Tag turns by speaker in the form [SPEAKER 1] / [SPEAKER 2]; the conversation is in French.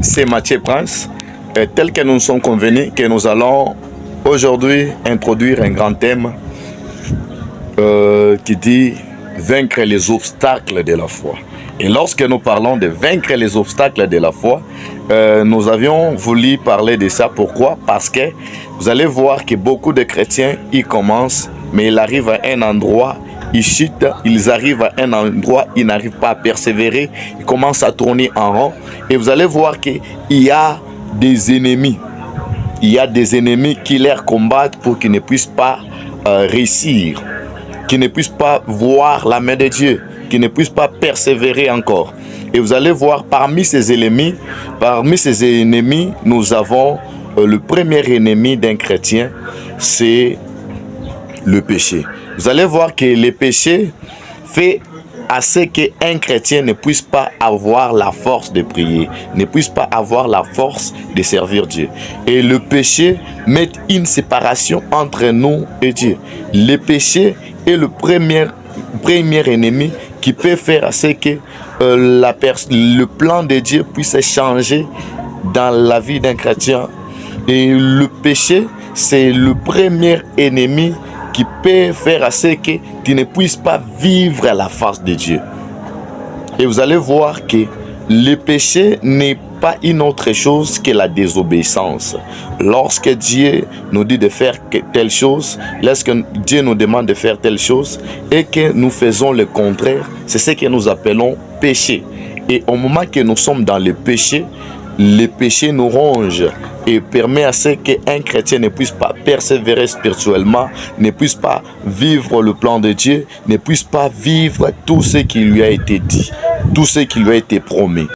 [SPEAKER 1] c'est Mathieu Prince. Tel que nous nous sommes convenus que nous allons aujourd'hui introduire un grand thème qui dit vaincre les obstacles de la foi. Et lorsque nous parlons de vaincre les obstacles de la foi, nous avions voulu parler de ça. Pourquoi? Parce que vous allez voir que beaucoup de chrétiens y commencent, mais ils arrivent à un endroit, ils chutent, ils arrivent à un endroit, ils n'arrivent pas à persévérer, ils commencent à tourner en rond. Et vous allez voir qu'il y a des ennemis. Il y a des ennemis qui les combattent pour qu'ils ne puissent pas réussir, qu'ils ne puissent pas voir la main de Dieu, qu'ils ne puissent pas persévérer encore. Et vous allez voir parmi ces ennemis, nous avons le premier ennemi d'un chrétien, c'est le péché. Vous allez voir que le péché fait à ce qu'un chrétien ne puisse pas avoir la force de prier, ne puisse pas avoir la force de servir Dieu. Et le péché met une séparation entre nous et Dieu. Le péché est le premier ennemi qui peut faire à ce que le plan de Dieu puisse changer dans la vie d'un chrétien. Et le péché, c'est le premier ennemi qui peut faire à ce que tu ne puisses pas vivre à la face de Dieu. Et vous allez voir que le péché n'est pas une autre chose que la désobéissance. Lorsque Dieu nous dit de faire telle chose, lorsque Dieu nous demande de faire telle chose et que nous faisons le contraire, c'est ce que nous appelons péché. Et au moment que nous sommes dans le péché nous ronge et permet à ce qu'un chrétien ne puisse pas persévérer spirituellement, ne puisse pas vivre le plan de Dieu, ne puisse pas vivre tout ce qui lui a été dit, tout ce qui lui a été promis.